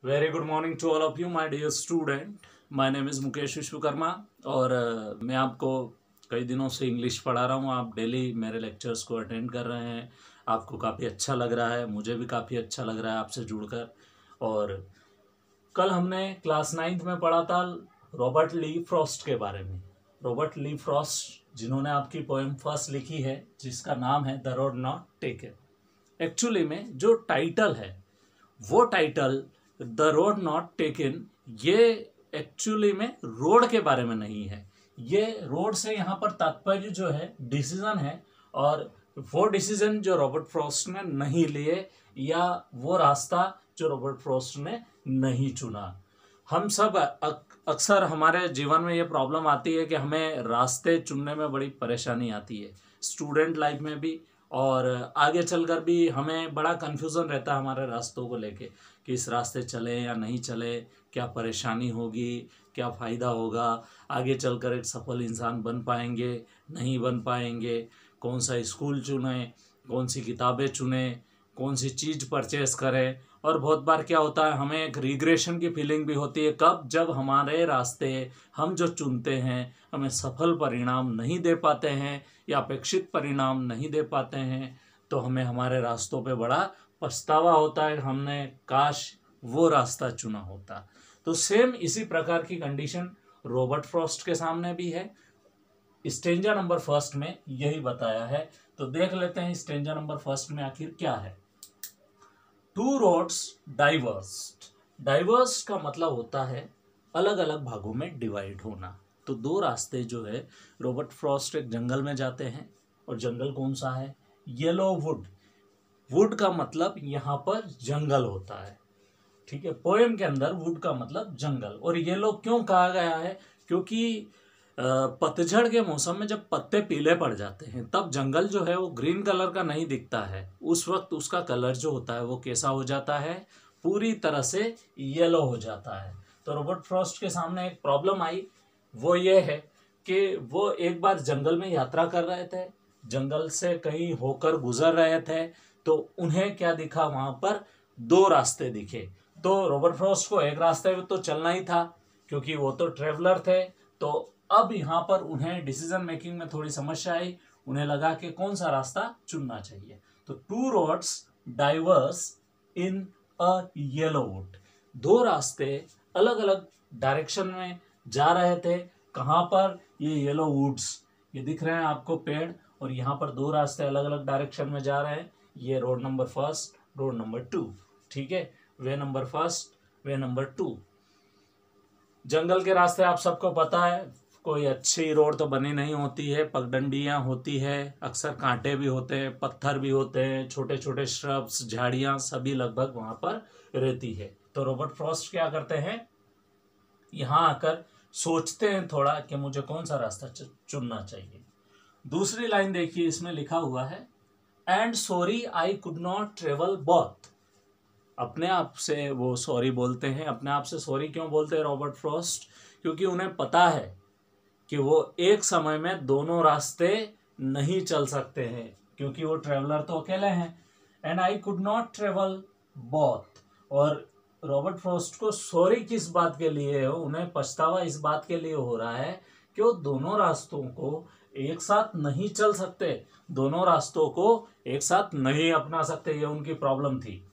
Very good morning to all of you my dear student. My name is Mukesh Vishwakarma और मैं आपको कई दिनों से इंग्लिश पढ़ा रहा हूँ। आप डेली मेरे लेक्चर्स को अटेंड कर रहे हैं। आपको काफ़ी अच्छा लग रहा है, मुझे भी काफ़ी अच्छा लग रहा है आपसे जुड़कर। और कल हमने क्लास 9th में पढ़ा था रॉबर्ट ली फ्रॉस्ट के बारे में। रॉबर्ट ली फ्रॉस्ट जिन्होंने आपकी पोएम फर्स्ट लिखी है, जिसका नाम है the road not taken. Actually में जो टाइटल है वो title the road not taken, ये एक्चुअली में रोड के बारे में नहीं है। ये रोड से यहाँ पर तात्पर्य जो है डिसीजन है, और वो डिसीजन जो रॉबर्ट फ्रॉस्ट ने नहीं लिए या वो रास्ता जो रॉबर्ट फ्रॉस्ट ने नहीं चुना। हम सब अक्सर हमारे जीवन में ये प्रॉब्लम आती है कि हमें रास्ते चुनने में बड़ी परेशानी आती है, स्टूडेंट लाइफ में भी और आगे चलकर भी हमें बड़ा कन्फ्यूज़न रहता है हमारे रास्तों को लेके कि इस रास्ते चले या नहीं चले, क्या परेशानी होगी, क्या फ़ायदा होगा, आगे चलकर एक सफल इंसान बन पाएंगे नहीं बन पाएंगे, कौन सा स्कूल चुने, कौन सी किताबें चुने, कौन सी चीज़ परचेस करें। और बहुत बार क्या होता है, हमें एक रिग्रेशन की फीलिंग भी होती है कब जब हमारे रास्ते हम जो चुनते हैं हमें सफल परिणाम नहीं दे पाते हैं या अपेक्षित परिणाम नहीं दे पाते हैं, तो हमें हमारे रास्तों पे बड़ा पछतावा होता है, हमने काश वो रास्ता चुना होता। तो सेम इसी प्रकार की कंडीशन रॉबर्ट फ्रॉस्ट के सामने भी है। स्टेंजा नंबर फर्स्ट में यही बताया है, तो देख लेते हैं स्टेंजा नंबर फर्स्ट में आखिर क्या है। Two roads divorced. डाइवर्स का मतलब होता है अलग अलग भागों में डिवाइड होना। तो दो रास्ते जो है, रॉबर्ट फ्रॉस्ट एक जंगल में जाते हैं, और जंगल कौन सा है, येलो वुड। वुड का मतलब यहाँ पर जंगल होता है, ठीक है। पोएम के अंदर वुड का मतलब जंगल, और येलो क्यों कहा गया है, क्योंकि पतझड़ के मौसम में जब पत्ते पीले पड़ जाते हैं तब जंगल जो है वो ग्रीन कलर का नहीं दिखता है। उस वक्त उसका कलर जो होता है वो कैसा हो जाता है, पूरी तरह से येलो हो जाता है। तो रॉबर्ट फ्रॉस्ट के सामने एक प्रॉब्लम आई, वो ये है कि वो एक बार जंगल में यात्रा कर रहे थे, जंगल से कहीं होकर गुजर रहे थे, तो उन्हें क्या दिखा, वहां पर दो रास्ते दिखे। तो रॉबर्ट फ्रॉस्ट को एक रास्ते में तो चलना ही था क्योंकि वो तो ट्रेवलर थे। तो अब यहाँ पर उन्हें डिसीजन मेकिंग में थोड़ी समस्या आई, उन्हें लगा कि कौन सा रास्ता चुनना चाहिए। तो two roads diverse in a yellow would. दो रास्ते अलग अलग डायरेक्शन में जा रहे थे। कहाँ पर, ये येलो वुड्स, ये दिख रहे हैं आपको पेड़, और यहाँ पर दो रास्ते अलग अलग डायरेक्शन में जा रहे हैं। ये road number first, road number 2, ठीक है। वे नंबर फर्स्ट, वे नंबर 2। जंगल के रास्ते आप सबको पता है, कोई अच्छी रोड तो बनी नहीं होती है, पगडंडियाँ होती है, अक्सर कांटे भी होते हैं, पत्थर भी होते हैं, छोटे छोटे श्रब्स, झाड़ियाँ सभी लगभग वहाँ पर रहती है। तो रॉबर्ट फ्रॉस्ट क्या करते हैं, यहाँ आकर सोचते हैं थोड़ा कि मुझे कौन सा रास्ता चुनना चाहिए। दूसरी लाइन देखिए, इसमें लिखा हुआ है and sorry I could not travel both. अपने आप से वो सॉरी बोलते हैं। अपने आप से सॉरी क्यों बोलते हैं रॉबर्ट फ्रॉस्ट, क्योंकि उन्हें पता है कि वो एक समय में दोनों रास्ते नहीं चल सकते हैं, क्योंकि वो ट्रेवलर तो अकेले हैं। And I could not travel both. और रॉबर्ट फ्रॉस्ट को सॉरी किस बात के लिए है, उन्हें पछतावा इस बात के लिए हो रहा है कि वो दोनों रास्तों को एक साथ नहीं चल सकते, दोनों रास्तों को एक साथ नहीं अपना सकते, ये उनकी प्रॉब्लम थी।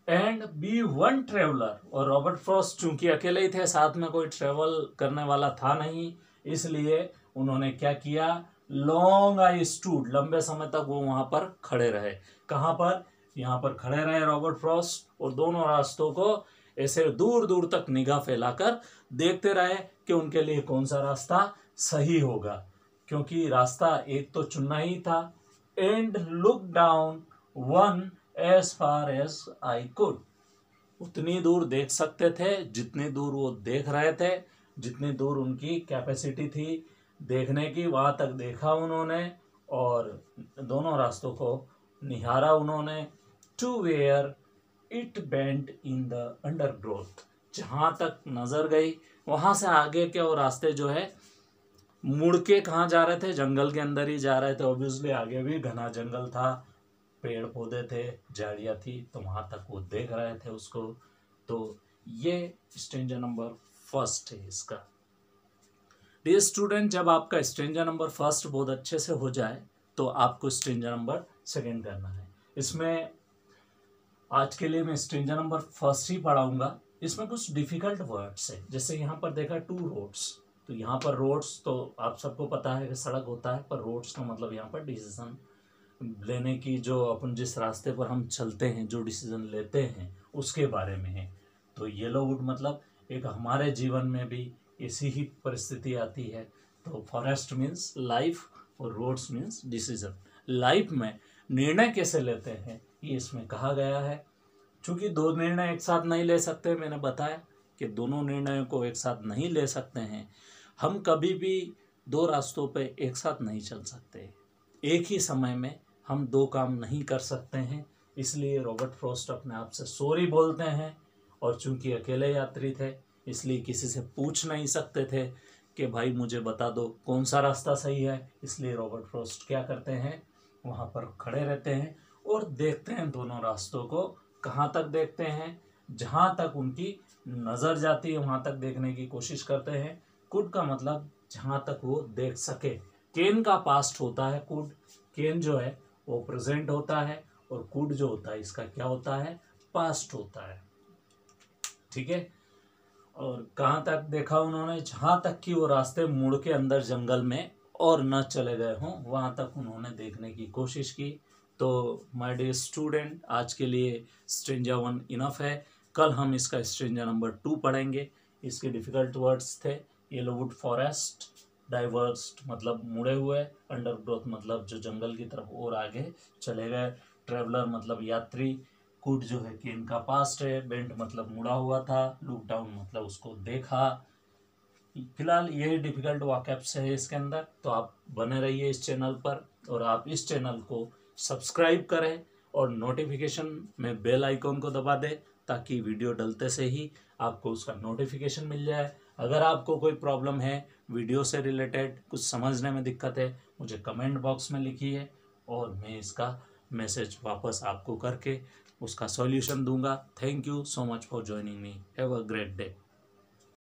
एंड बी वन ट्रेवलर, और रॉबर्ट फ्रॉस्ट चूंकि अकेले ही थे, साथ में कोई ट्रेवल करने वाला था नहीं, इसलिए उन्होंने क्या किया, लॉन्ग आई स्टूड, लंबे समय तक वो वहां पर खड़े रहे। कहाँ पर, यहाँ पर खड़े रहे रॉबर्ट फ्रॉस्ट, और दोनों रास्तों को ऐसे दूर दूर तक निगाह फैलाकर देखते रहे कि उनके लिए कौन सा रास्ता सही होगा, क्योंकि रास्ता एक तो चुनना ही था। And look down one as far as I could. उतनी दूर देख सकते थे जितनी दूर वो देख रहे थे, जितनी दूर उनकी कैपेसिटी थी देखने की, वहां तक देखा उन्होंने, और दोनों रास्तों को निहारा उन्होंने। To where it bent in the undergrowth. जहां तक नजर गई वहां से आगे के वो रास्ते जो है मुड़ के कहाँ जा रहे थे, जंगल के अंदर ही जा रहे थे। ऑब्वियसली आगे भी घना जंगल था, पेड़ पौधे थे, झाड़ियाँ थी, तो वहां तक वो देख रहे थे उसको। तो ये स्ट्रेंजर नंबर फर्स्ट है इसका। डियर स्टूडेंट, जब आपका स्ट्रेंजर नंबर फर्स्ट बहुत अच्छे से हो जाए तो आपको स्ट्रेंजर नंबर सेकंड करना है। इसमें आज के लिए मैं स्ट्रेंजर नंबर फर्स्ट ही पढ़ाऊंगा। इसमें कुछ डिफिकल्ट वर्ड्स है, जैसे यहाँ पर देखा 2 रोड्स, तो यहाँ पर रोड्स तो आप सबको पता है कि सड़क होता है, पर रोड्स का मतलब यहाँ पर डिसीजन लेने की, जो अपन जिस रास्ते पर हम चलते हैं, जो डिसीजन लेते हैं उसके बारे में है। तो येलोवुड मतलब एक हमारे जीवन में भी ऐसी ही परिस्थिति आती है। तो फॉरेस्ट मीन्स लाइफ और रोड्स मीन्स डिसीजन। लाइफ में निर्णय कैसे लेते हैं ये इसमें कहा गया है। चूंकि 2 निर्णय एक साथ नहीं ले सकते, मैंने बताया कि दोनों निर्णयों को एक साथ नहीं ले सकते हैं। हम कभी भी 2 रास्तों पे एक साथ नहीं चल सकते, एक ही समय में हम 2 काम नहीं कर सकते हैं। इसलिए रॉबर्ट फ्रॉस्ट अपने आप से सॉरी बोलते हैं, और चूंकि अकेले यात्री थे इसलिए किसी से पूछ नहीं सकते थे कि भाई मुझे बता दो कौन सा रास्ता सही है। इसलिए रॉबर्ट फ्रॉस्ट क्या करते हैं, वहाँ पर खड़े रहते हैं और देखते हैं दोनों रास्तों को। कहाँ तक देखते हैं, जहाँ तक उनकी नज़र जाती है वहाँ तक देखने की कोशिश करते हैं। कुड का मतलब जहाँ तक वो देख सके। केन का पास्ट होता है कुड, केन जो है वो प्रेजेंट होता है, और कुड जो होता है इसका क्या होता है, पास्ट होता है। ठीक है। और कहाँ तक देखा उन्होंने, जहाँ तक कि वो रास्ते मुड़ के अंदर जंगल में और न चले गए हों वहाँ तक उन्होंने देखने की कोशिश की। तो माय डियर स्टूडेंट, आज के लिए स्ट्रेंजर 1 इनफ है। कल हम इसका स्ट्रेंजर नंबर 2 पढ़ेंगे। इसके डिफ़िकल्ट वर्ड्स थे येलोवुड फॉरेस्ट, डाइवर्स्ड मतलब मुड़े हुए, अंडरग्रोथ मतलब जो जंगल की तरफ और आगे चले गए, ट्रेवलर मतलब यात्री, कुड जो है कि इनका पास्ट है, बेंट मतलब मुड़ा हुआ था, लुक डाउन मतलब उसको देखा। फिलहाल यही डिफिकल्ट वॉकैब्स है इसके अंदर। तो आप बने रहिए इस चैनल पर, और आप इस चैनल को सब्सक्राइब करें और नोटिफिकेशन में बेल आइकॉन को दबा दें, ताकि वीडियो डलते से ही आपको उसका नोटिफिकेशन मिल जाए। अगर आपको कोई प्रॉब्लम है वीडियो से रिलेटेड, कुछ समझने में दिक्कत है, मुझे कमेंट बॉक्स में लिखिए और मैं इसका मैसेज वापस आपको करके उसका सॉल्यूशन दूंगा। Thank you so much for joining me. Have a great day.